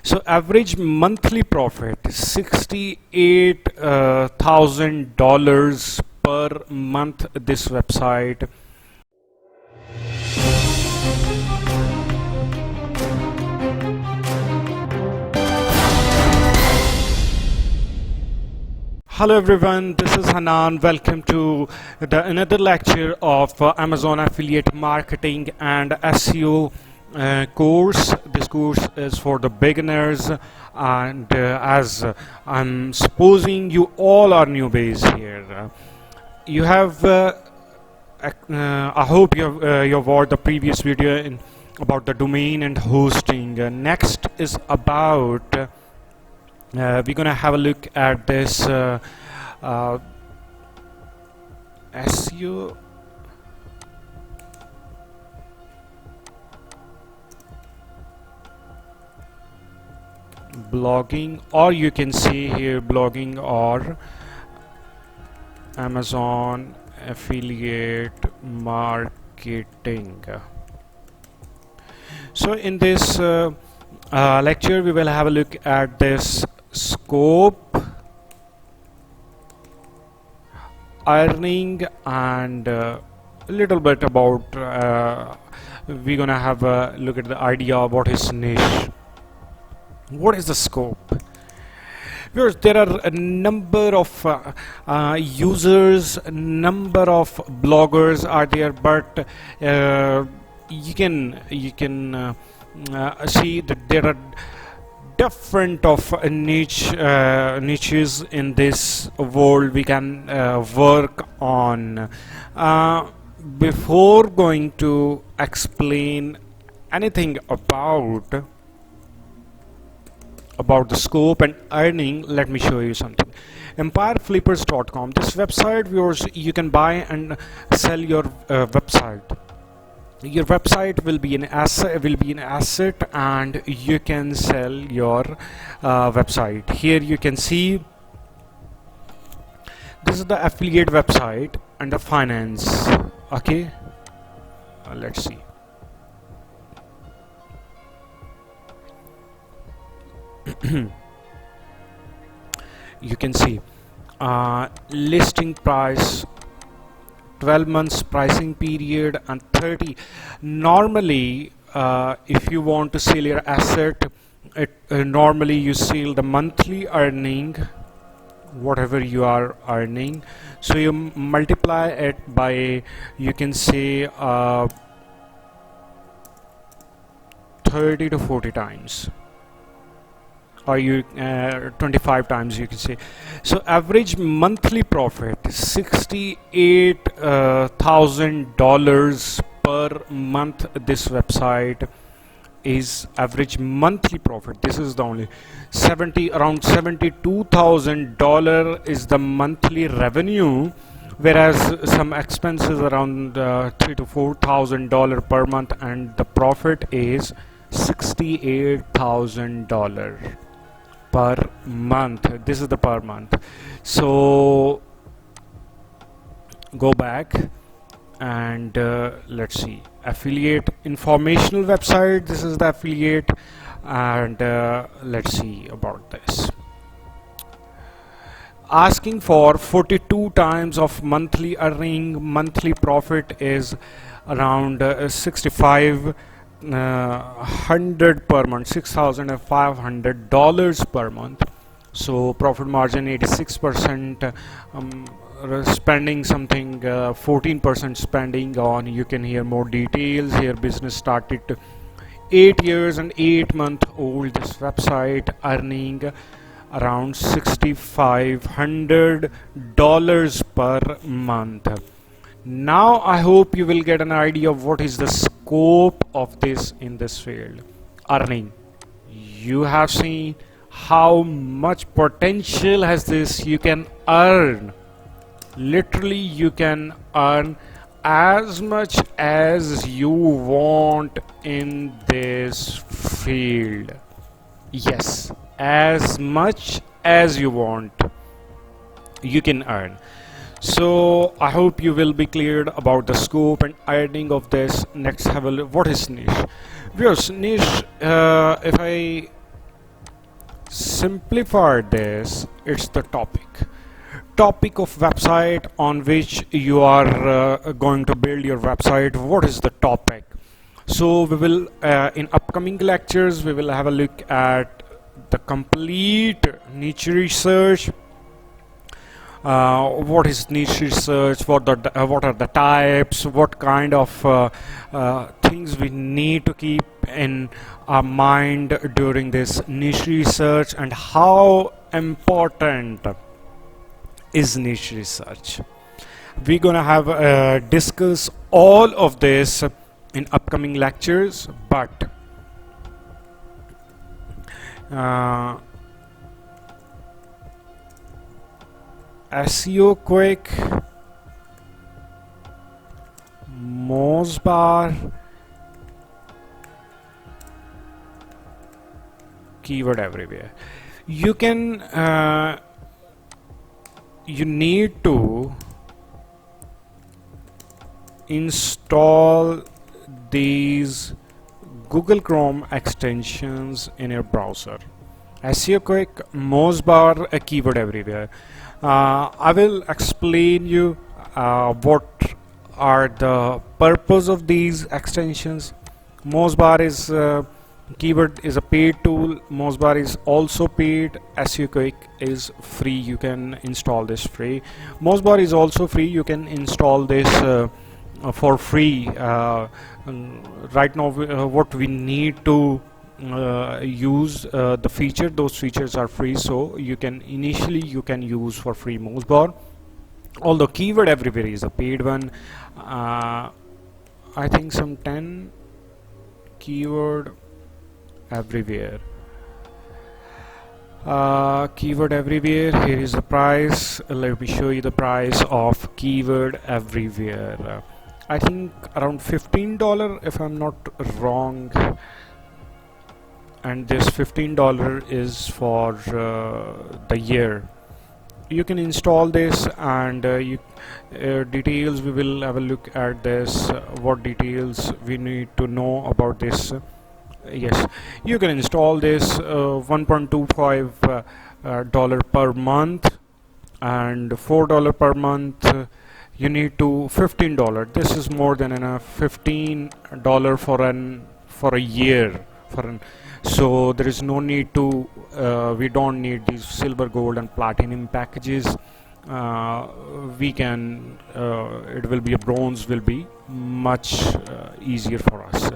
So average monthly profit $68,000 per month. This website. Hello everyone, this is Hanan. Welcome to another lecture of Amazon affiliate marketing and SEO course. This course is for the beginners, and as I'm supposing you all are newbies here. You have I hope you've watched the previous video about the domain and hosting. Next is about we're gonna have a look at this SEO blogging, or you can see here blogging or Amazon affiliate marketing. So in this lecture we will have a look at this scope, earning, and a little bit about we're gonna have a look at the idea of what is niche, what is the scope. Because there are a number of users, number of bloggers are there, but you can see that there are different of niches in this world we can work on. Before going to explain anything about the scope and earning, let me show you something. EmpireFlippers.com, this website where you can buy and sell your website. Your website will be an asset, and you can sell your website. Here you can see this is the affiliate website and the finance. Okay, let's see. You can see listing price, 12 months pricing period, and 30. Normally if you want to sell your asset, normally you sell the monthly earning, whatever you are earning, so you multiply it by, you can say 30 to 40 times, or you 25 times, you can say. So average monthly profit $68,000 per month. This website is average monthly profit. This is the only around $72,000 is the monthly revenue, whereas some expenses around $3,000 to $4,000 per month, and the profit is $68,000 per month. This is the per month. So go back and let's see, affiliate informational website. This is the affiliate, and let's see about this. Asking for 42 times of monthly earning. Monthly profit is around 6,500 per month, $6,500 per month. So profit margin 86%, spending something 14% spending on. You can hear more details here. Business started 8 years and 8 months old. This website earning around $6,500 per month. Now I hope you will get an idea of what is the scope of this in this field. Earning, you have seen how much potential has this. You can earn, literally you can earn as much as you want in this field. Yes, as much as you want you can earn. So I hope you will be cleared about the scope and earning of this. Next, have a look. What is niche? Viewers, niche, if I simplify this, it's the topic of website on which you are going to build your website. What is the topic? So we will in upcoming lectures we will have a look at the complete niche research. What is niche research, what are the types, what kind of things we need to keep in our mind during this niche research, and how important is niche research. We're gonna have discuss all of this in upcoming lectures, but SEO quick, Mosebar, keyword everywhere. You can you need to install these Google Chrome extensions in your browser. SEO quick, Mosebar, a keyword everywhere. I will explain you what are the purpose of these extensions. Mosebar is keyword is a paid tool. Mosebar is also paid. SEO quick is free. You can install this free. Mosebar is also free. You can install this for free. Right now what we need to use the feature, those features are free, so you can initially use for free Mosebar. Although keyword everywhere is a paid one. I think some 10 keyword everywhere. Keyword everywhere, here is the price. Let me show you the price of keyword everywhere. I think around $15 if I'm not wrong, and this $15 is for the year. You can install this, and details we will have a look at this. What details we need to know about this? Yes, you can install this $1.25 dollar per month, and $4 per month. You need to $15. This is more than enough. $15 for a year so there is no need to we don't need these silver, gold and platinum packages. We can it will be a bronze, will be much easier for us.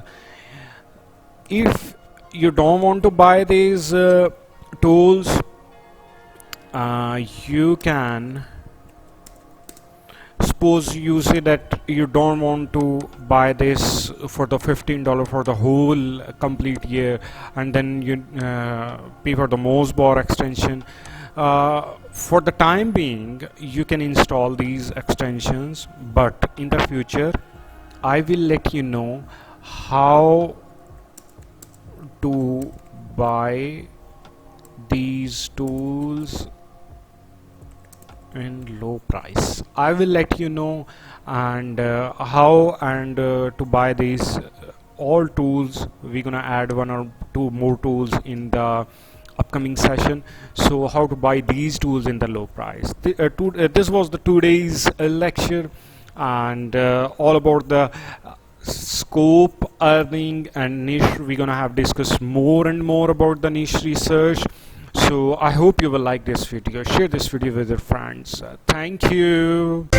If you don't want to buy these tools, you can, suppose you say that you don't want to buy this for the $15 for the whole complete year, and then you pay for the Mosebar extension. For the time being you can install these extensions, but in the future I will let you know how to buy these tools in low price. I will let you know, and how and to buy these all tools. We're gonna add one or two more tools in the upcoming session. So how to buy these tools in the low price. This was the today's lecture, and all about the scope, earning and niche. We're gonna have discussed more and more about the niche research. So I hope you will like this video. Share this video with your friends. Thank you.